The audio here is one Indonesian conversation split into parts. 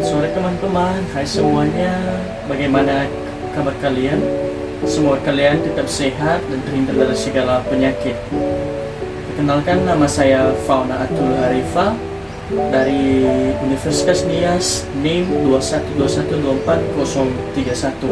sore teman-teman, hai semuanya. Bagaimana kabar kalian? Semoga kalian tetap sehat dan terhindar dari segala penyakit. Perkenalkan, nama saya Fauna Atul Harifa dari Universitas Nias, NIM 212124031.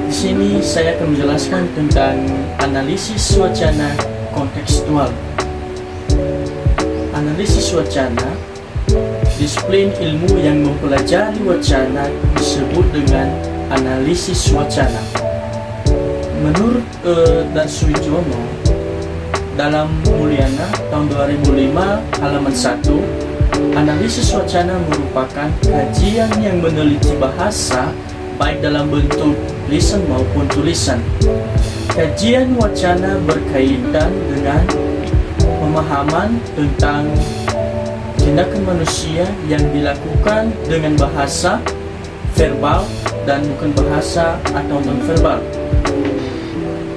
Di sini saya akan menjelaskan tentang analisis wacana kontekstual. Analisis wacana, disiplin ilmu yang mempelajari wacana disebut dengan analisis wacana. Menurut Darsujono dalam Mulyana tahun 2005 halaman 1, analisis wacana merupakan kajian yang meneliti bahasa baik dalam bentuk lisan maupun tulisan. Kajian wacana berkaitan dengan pemahaman tentang tindakan manusia yang dilakukan dengan bahasa verbal dan bukan bahasa atau non-verbal.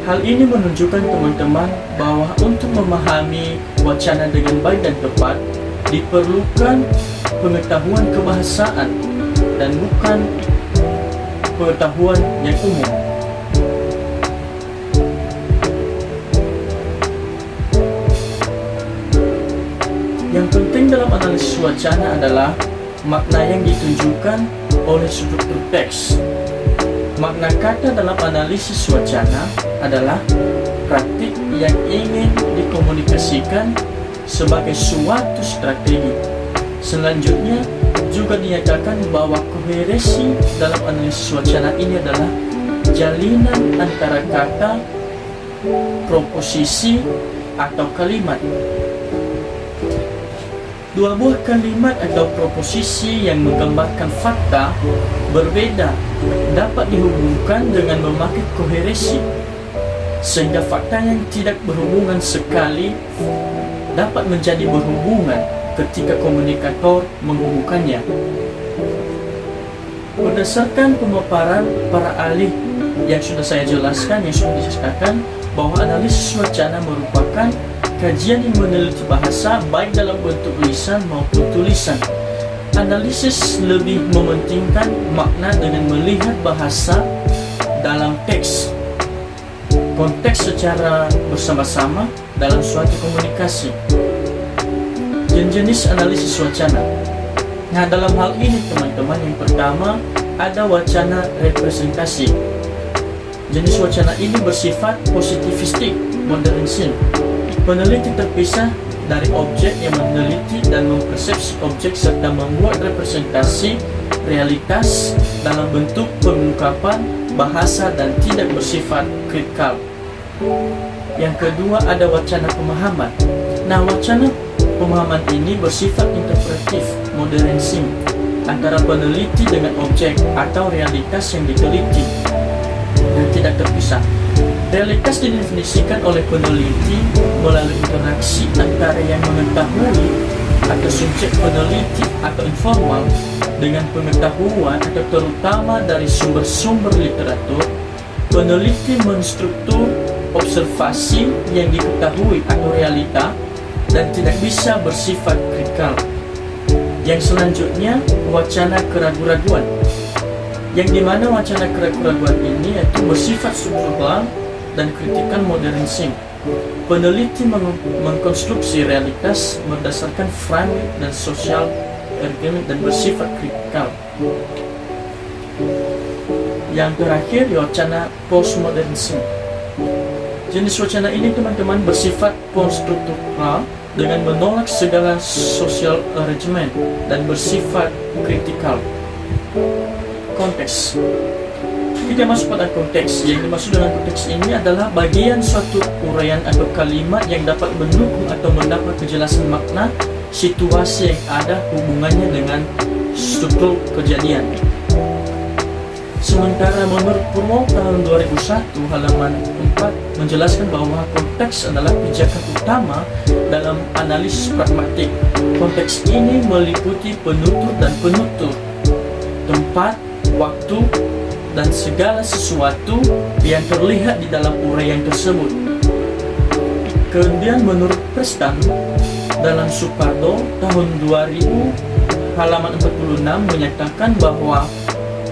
Hal ini menunjukkan teman-teman bahwa untuk memahami wacana dengan baik dan tepat diperlukan pengetahuan kebahasaan dan bukan pengetahuan yang umum. Yang penting dalam analisis wacana adalah makna yang ditunjukkan oleh struktur teks. Makna kata dalam analisis wacana adalah praktik yang ingin dikomunikasikan sebagai suatu strategi. Selanjutnya juga dinyatakan bahwa koherensi dalam analisis wacana ini adalah jalinan antara kata, proposisi, atau kalimat. Dua buah kalimat atau proposisi yang menggambarkan fakta berbeda dapat dihubungkan dengan memakai koherensi, sehingga fakta yang tidak berhubungan sekali dapat menjadi berhubungan ketika komunikator menghubungkannya. Berdasarkan pemaparan para ahli yang sudah saya jelaskan, yang sudah disebutkan bahwa analisis wacana merupakan kajian yang meneliti bahasa baik dalam bentuk lisan maupun tulisan. Analisis lebih mementingkan makna dengan melihat bahasa dalam teks, konteks secara bersama-sama dalam suatu komunikasi. Jenis analisis wacana. Nah, dalam hal ini teman-teman, yang pertama ada wacana representasi. Jenis wacana ini bersifat positivistik, modernisme. Peneliti terpisah dari objek yang meneliti dan mempersepsi objek serta membuat representasi realitas dalam bentuk pengungkapan bahasa dan tidak bersifat kritikal. Yang kedua ada wacana pemahaman. Nah, wacana pemahaman ini bersifat interpretif, modernisme, antara peneliti dengan objek atau realitas yang diteliti dan tidak terpisah. Realitas didefinisikan oleh peneliti melalui interaksi antara yang mengetahui atau subjek peneliti atau informal dengan pengetahuan atau terutama dari sumber-sumber literatur. Peneliti menstruktur observasi yang diketahui atau realita dan tidak bisa bersifat kritikal. Yang selanjutnya wacana keraguan-raguan, yang dimana wacana keraguan-raguan ini yaitu bersifat struktural dan kritikan modernisme. Peneliti mengkonstruksi realitas berdasarkan framing dan social argument dan bersifat kritikal. Yang terakhir wacana postmodernisme. Jenis wacana ini teman-teman bersifat konstruktural dengan menolak segala social arrangement dan bersifat kritikal. Konteks. Kita masuk pada konteks. Yang dimaksud dengan konteks ini adalah bagian suatu uraian atau kalimat yang dapat mendukung atau mendapat kejelasan makna situasi yang ada hubungannya dengan struktur kejadian. Sementara menurut Purwo tahun 2001 halaman 4 menjelaskan bahwa konteks adalah pijakan utama dalam analisis pragmatik. Konteks ini meliputi penutur dan penutur, tempat, waktu, dan segala sesuatu yang terlihat di dalam uraian tersebut. Kemudian menurut Preston dalam Supardo tahun 2000 halaman 46 menyatakan bahwa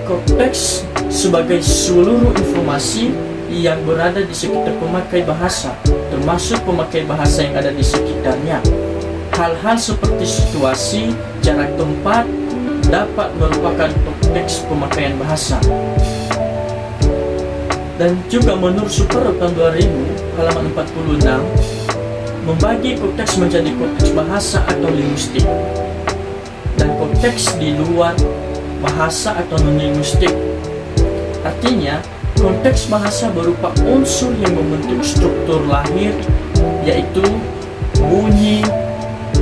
konteks sebagai seluruh informasi yang berada di sekitar pemakai bahasa, termasuk pemakai bahasa yang ada di sekitarnya. Hal-hal seperti situasi, jarak tempat dapat merupakan konteks pemakaian bahasa. Dan juga menurut Supero tahun 2000 halaman 46 membagi konteks menjadi konteks bahasa atau linguistik dan konteks di luar bahasa atau non-linguistik. Artinya, konteks bahasa berupa unsur yang membentuk struktur lahir, yaitu bunyi,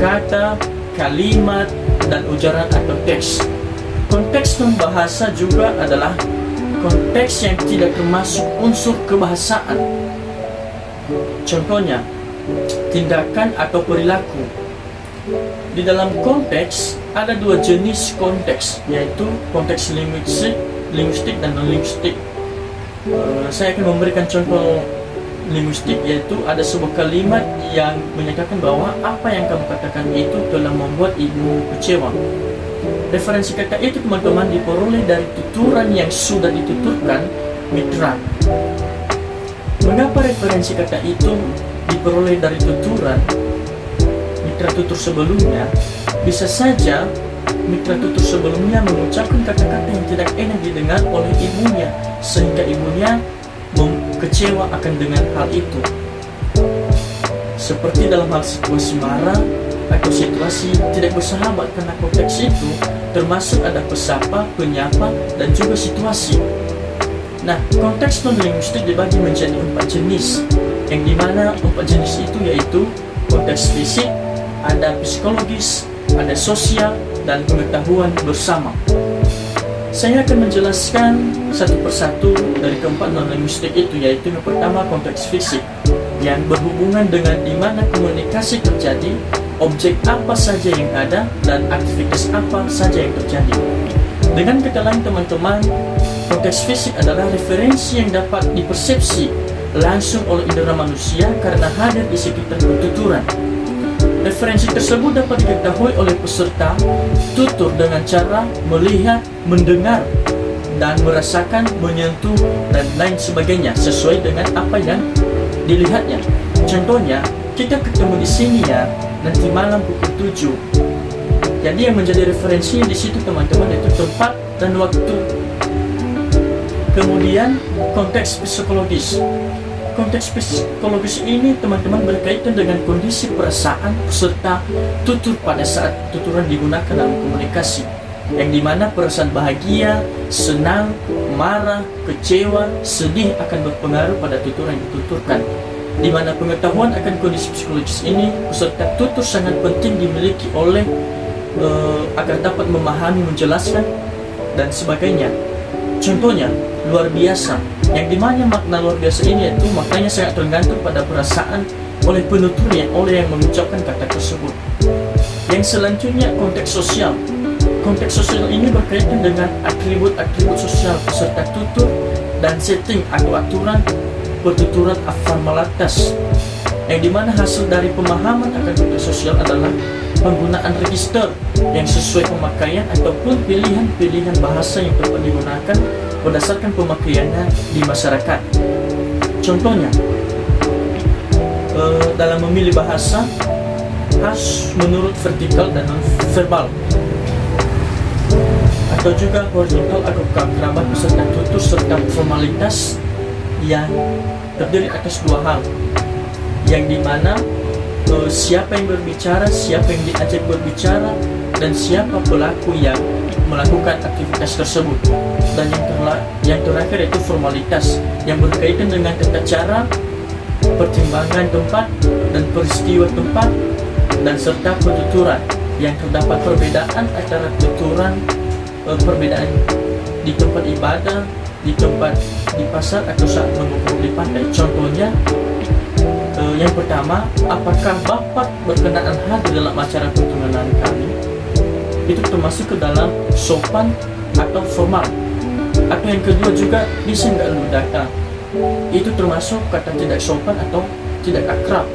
kata, kalimat, dan ujaran atau teks. Konteks non-bahasa juga adalah konteks yang tidak termasuk unsur kebahasaan. Contohnya, tindakan atau perilaku. Di dalam konteks ada dua jenis konteks, yaitu konteks linguistik dan non-linguistik. Saya akan memberikan contoh linguistik, yaitu ada sebuah kalimat yang menyatakan bahwa apa yang kamu katakan itu telah membuat ibu kecewa. Referensi kata itu teman-teman diperoleh dari tuturan yang sudah dituturkan mitra. Mengapa referensi kata itu diperoleh dari tuturan mitra tutur sebelumnya? Bisa saja mitra tutur sebelumnya mengucapkan kata-kata yang tidak enak didengar oleh ibunya, sehingga ibunya kecewa akan dengan hal itu. Seperti dalam hal situasi marah atau situasi tidak bersahabat, karena konteks itu termasuk ada pesapa, penyapa, dan juga situasi. Nah, konteks non-linguistik dibagi menjadi 4 jenis, yang dimana 4 jenis itu yaitu konteks fisik, ada psikologis, ada sosial, dan pengetahuan bersama. Saya akan menjelaskan satu persatu dari keempat non-linguistik itu, yaitu yang pertama konteks fisik, yang berhubungan dengan di mana komunikasi terjadi, objek apa saja yang ada, dan aktivitas apa saja yang terjadi. Dengan kata lain teman-teman, konteks fisik adalah referensi yang dapat dipersepsi langsung oleh indera manusia karena hadir di sekitar tuturan. Referensi tersebut dapat diketahui oleh peserta tutur dengan cara melihat, mendengar, dan merasakan, menyentuh, dan lain sebagainya sesuai dengan apa yang dilihatnya. Contohnya, kita ketemu di sini ya, nanti malam pukul 7. Jadi yang menjadi referensinya di situ teman-teman itu tempat dan waktu. Kemudian konteks psikologis. Konteks psikologis ini teman-teman berkaitan dengan kondisi perasaan peserta tutur pada saat tuturan digunakan dalam komunikasi, yang dimana perasaan bahagia, senang, marah, kecewa, sedih akan berpengaruh pada tuturan yang dituturkan. Di mana pengetahuan akan kondisi psikologis ini peserta tutur sangat penting dimiliki oleh agar dapat memahami, menjelaskan, dan sebagainya. Contohnya luar biasa, yang dimana makna luar biasa ini yaitu maknanya sangat tergantung pada perasaan oleh penuturnya, oleh yang mengucapkan kata tersebut. Yang selanjutnya konteks sosial. Konteks sosial ini berkaitan dengan atribut-atribut sosial peserta tutur dan setting atau aturan pertuturan formalitas, yang dimana hasil dari pemahaman akan konteks sosial adalah penggunaan register yang sesuai pemakaian ataupun pilihan-pilihan bahasa yang dapat digunakan berdasarkan pemakaiannya di masyarakat. Contohnya, dalam memilih bahasa khas menurut vertikal dan non-verbal, atau juga horizontal atau keakraban peserta tutur serta formalitas yang terdiri atas dua hal, yang dimana siapa yang berbicara, siapa yang diajak berbicara, dan siapa pelaku yang melakukan aktivitas tersebut. Dan yang terakhir itu formalitas yang berkaitan dengan tata cara, pertimbangan tempat, dan peristiwa tempat, dan serta penuturan yang terdapat perbedaan antara tuturan, perbedaan di tempat ibadah, di tempat di pasar, atau saat mengukur di pantai. Contohnya, yang pertama, apakah Bapak berkenaan hadir dalam acara pertunangan kami? Itu termasuk ke dalam sopan atau formal. Atau yang kedua juga, bisa nggak lu datang? Itu termasuk kata tidak sopan atau tidak akrab.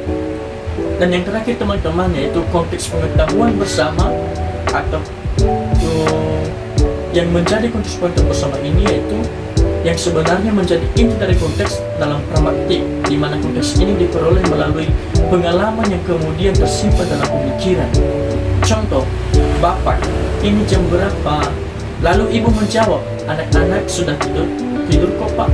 Dan yang terakhir teman-teman, yaitu konteks pengetahuan bersama atau yang menjadi konteks pointer bersama ini yaitu yang sebenarnya menjadi inti dari konteks dalam pragmatik, di mana konteks ini diperoleh melalui pengalaman yang kemudian tersimpan dalam pemikiran. Contoh, Bapak, ini jam berapa? Lalu ibu menjawab, anak-anak sudah tidur. Tidur kok Pak.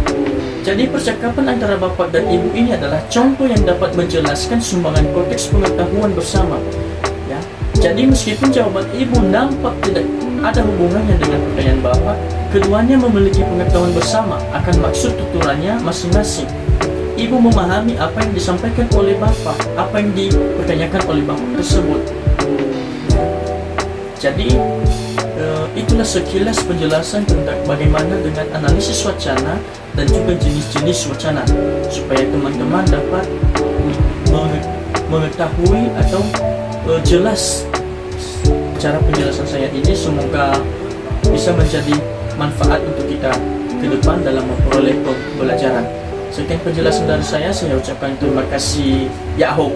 Jadi percakapan antara bapak dan ibu ini adalah contoh yang dapat menjelaskan sumbangan konteks pengetahuan bersama. Ya. Jadi meskipun jawaban ibu nampak tidak ada hubungannya dengan pertanyaan bapak, keduanya memiliki pengetahuan bersama akan maksud tuturannya masing-masing. Ibu memahami apa yang disampaikan oleh bapak, apa yang dipertanyakan oleh bapak tersebut. Jadi itulah sekilas penjelasan tentang bagaimana dengan analisis wacana dan juga jenis-jenis wacana, supaya teman-teman dapat mengetahui atau jelas cara penjelasan saya ini. Semoga bisa menjadi manfaat untuk kita ke depan dalam memperoleh pembelajaran. Sekian penjelasan dari saya ucapkan terima kasih. Yahoo.